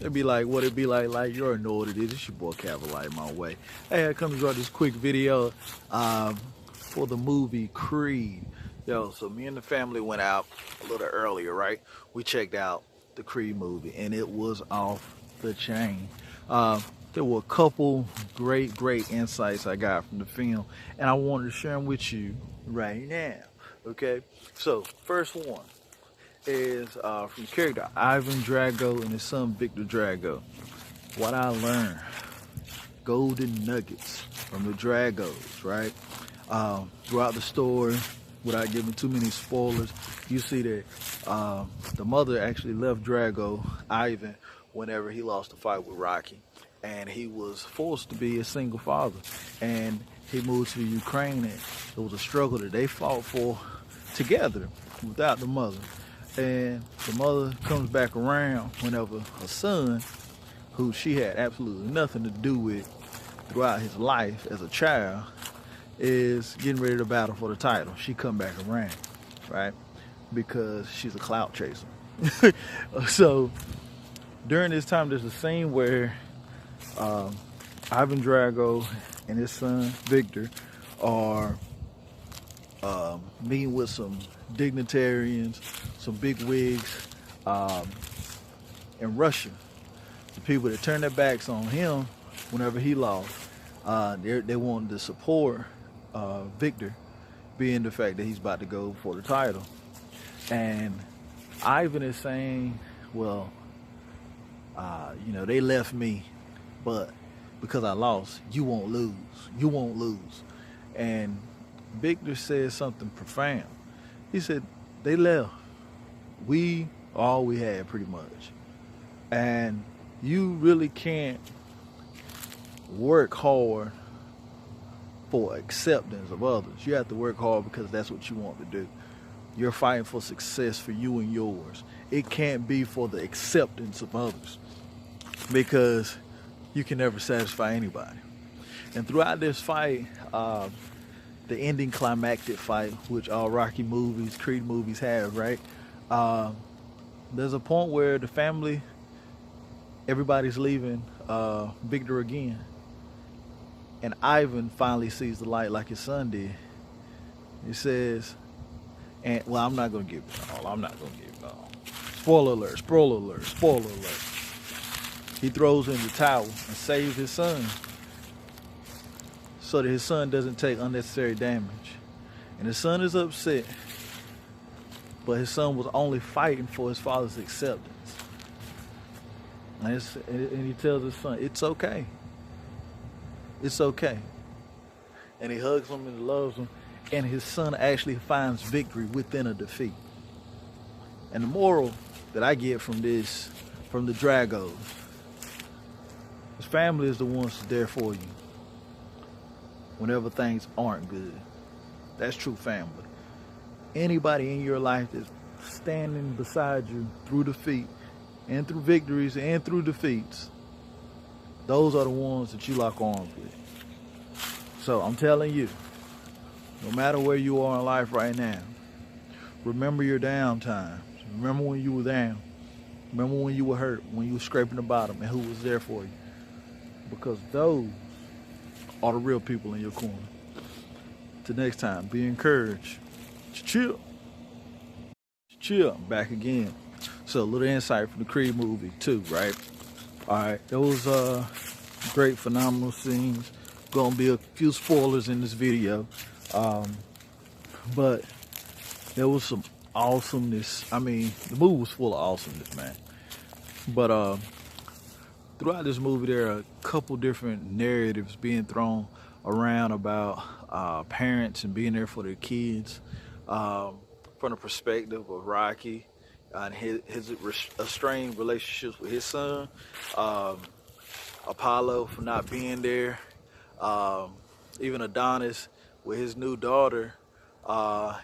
It'd be like what it be like you already know what it is. It's your boy Cavalier my way. Hey, I come to draw this quick video for the movie Creed. Yo, so me and the family went out a little earlier, right? We checked out the Creed movie and it was off the chain. There were a couple great insights I got from the film, and I wanted to share them with you right now. Okay, so first one is from character Ivan Drago and his son Victor Drago. What I learned, golden nuggets from the Dragos, right? Throughout the story, without giving too many spoilers, you see that the mother actually left Drago, Ivan, whenever he lost the fight with Rocky. And he was forced to be a single father. And he moved to Ukraine, and it was a struggle that they fought for together without the mother. And the mother comes back around whenever her son, who she had absolutely nothing to do with throughout his life as a child, is getting ready to battle for the title. She come back around, right? Because she's a clout chaser. So during this time, there's a scene where Ivan Drago and his son Victor are meeting with some dignitarians, some big wigs in Russia. The people that turned their backs on him whenever he lost, they wanted to support Victor, being the fact that he's about to go for the title. And Ivan is saying, well, they left me, but because I lost, you won't lose. You won't lose. And Victor said something profound. He said, they left. We all we had, pretty much. And you really can't work hard for acceptance of others. You have to work hard because that's what you want to do. You're fighting for success for you and yours. It can't be for the acceptance of others, because you can never satisfy anybody. And throughout this fight, the ending climactic fight, which all Rocky movies, Creed movies have, right? There's a point where the family, everybody's leaving Victor again. And Ivan finally sees the light like his son did. He says, and well, I'm not going to give it all. I'm not going to give it all. Spoiler alert, spoiler alert, spoiler alert. He throws in the towel and saves his son so that his son doesn't take unnecessary damage. And his son is upset, but his son was only fighting for his father's acceptance. And he tells his son, it's okay. It's okay. And he hugs him and loves him. And his son actually finds victory within a defeat. And the moral that I get from this, from the Dragos, his family is the ones that's there for you whenever things aren't good. That's true family. Anybody in your life that's standing beside you through defeat and through victories and through defeats, those are the ones that you lock arms with. So I'm telling you, no matter where you are in life right now, remember your down times. Remember when you were down. Remember when you were hurt, when you were scraping the bottom, and who was there for you. Because those are the real people in your corner. Till next time, be encouraged. Chill. Chill. Back again. So a little insight from the Creed movie too, right? Alright, there was great, phenomenal scenes. Gonna be a few spoilers in this video. But there was some awesomeness. I mean, the movie was full of awesomeness, man. But throughout this movie, there are a couple different narratives being thrown around about parents and being there for their kids, from the perspective of Rocky and his strained relationships with his son, Apollo for not being there, even Adonis with his new daughter,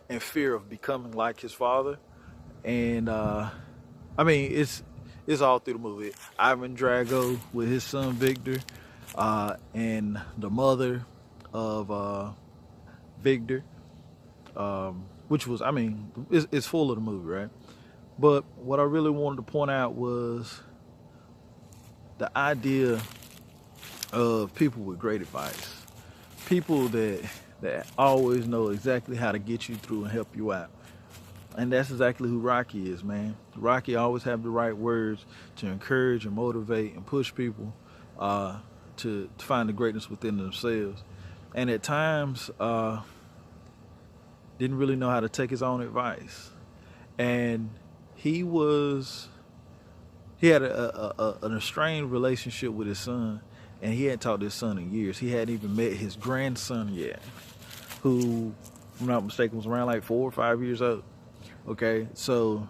in fear of becoming like his father. And I mean, it's all through the movie. Ivan Drago with his son Victor, and the mother of Victor, which was, I mean, it's full of the movie, right? But what I really wanted to point out was the idea of people with great advice, people that always know exactly how to get you through and help you out. And that's exactly who Rocky is, man. Rocky always have the right words to encourage and motivate and push people to find the greatness within themselves. And at times, didn't really know how to take his own advice. And he had an estranged relationship with his son, and he hadn't talked to his son in years. He hadn't even met his grandson yet, who, if I'm not mistaken, was around like 4 or 5 years old. Okay, so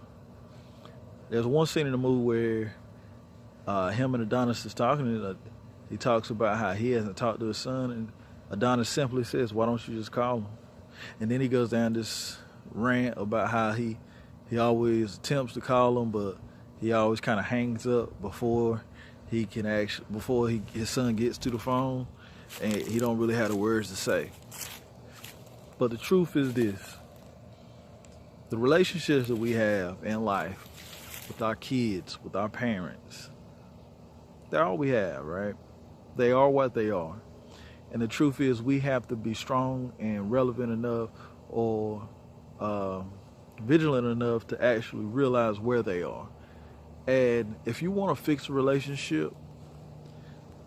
there's one scene in the movie where him and Adonis is talking, and he talks about how he hasn't talked to his son, and Adonis simply says, "Why don't you just call him?" And then he goes down this rant about how he always attempts to call him, but he always kind of hangs up before his son gets to the phone, and he don't really have the words to say. But the truth is this: the relationships that we have in life with our kids, with our parents, they're all we have, right? They are what they are. And the truth is, we have to be strong and relevant enough, or vigilant enough to actually realize where they are. And if you want to fix a relationship,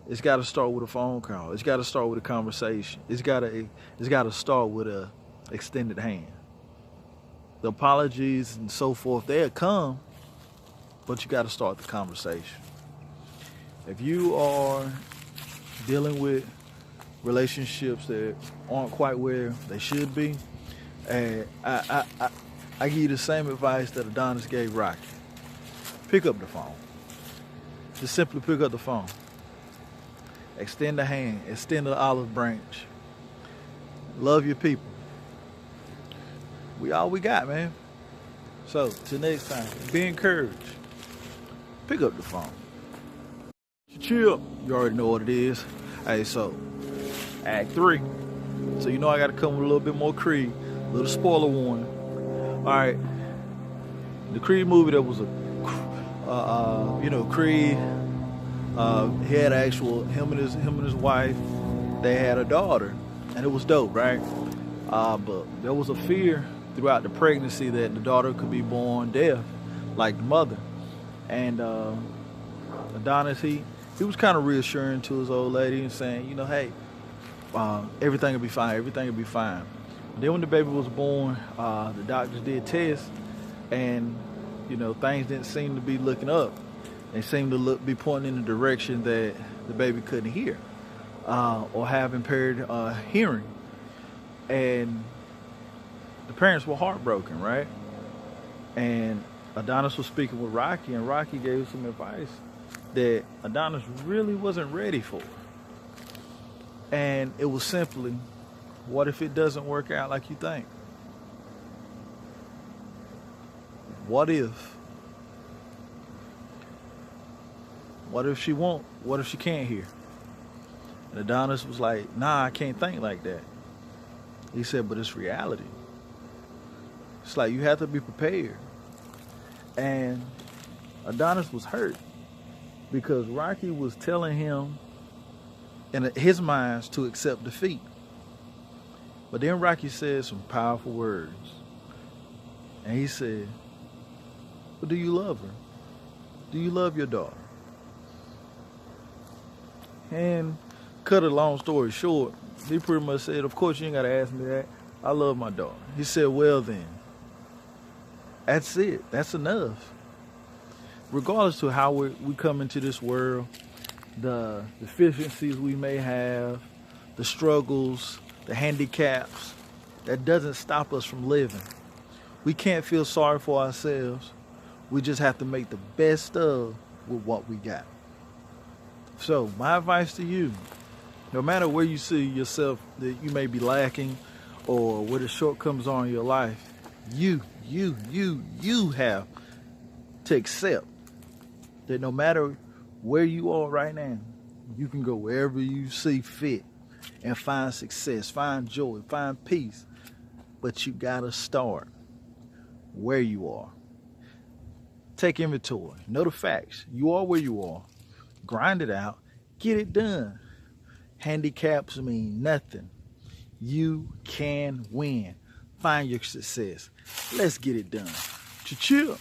it's got to start with a phone call. It's got to start with a conversation. It's got to start with a extended hand. The apologies and so forth, they'll come, but you got to start the conversation. If you are dealing with relationships that aren't quite where they should be, and I give you the same advice that Adonis gave Rocky. Pick up the phone. Just simply pick up the phone. Extend the hand. Extend the olive branch. Love your people. We all we got, man. So, till next time, be encouraged. Pick up the phone. Chill. You already know what it is. Hey, so, Act 3. So, you know I got to come with a little bit more Creed. A little spoiler warning. Alright. The Creed movie that was Creed, he had him and his wife, they had a daughter, and it was dope, right? But there was a fear throughout the pregnancy that the daughter could be born deaf, like the mother. And Adonis, he was kind of reassuring to his old lady and saying, hey, everything will be fine, everything will be fine. Then when the baby was born, the doctors did tests, and things didn't seem to be looking up. They seemed to be pointing in the direction that the baby couldn't hear or have impaired hearing. And the parents were heartbroken, right? And Adonis was speaking with Rocky, and Rocky gave some advice that Adonis really wasn't ready for. And it was simply, what if it doesn't work out like you think? What if she won't? What if she can't hear? And Adonis was like, nah, I can't think like that. He said, but it's reality. It's like you have to be prepared. And Adonis was hurt because Rocky was telling him in his mind to accept defeat. But then Rocky said some powerful words. And he said, but do you love her? Do you love your daughter? And cut a long story short, he pretty much said, of course you ain't got to ask me that. I love my daughter. He said, well then, that's it. That's enough. Regardless to how we come into this world, the deficiencies we may have, the struggles, the handicaps, that doesn't stop us from living. We can't feel sorry for ourselves. We just have to make the best of with what we got. So my advice to you, no matter where you see yourself that you may be lacking or where the shortcomings are in your life, you have to accept that no matter where you are right now, you can go wherever you see fit and find success, find joy, find peace. But you gotta start where you are. Take inventory. Know the facts. You are where you are. grind it out, get it done. Handicaps mean nothing. You can win. Find your success. Let's get it done. Chill.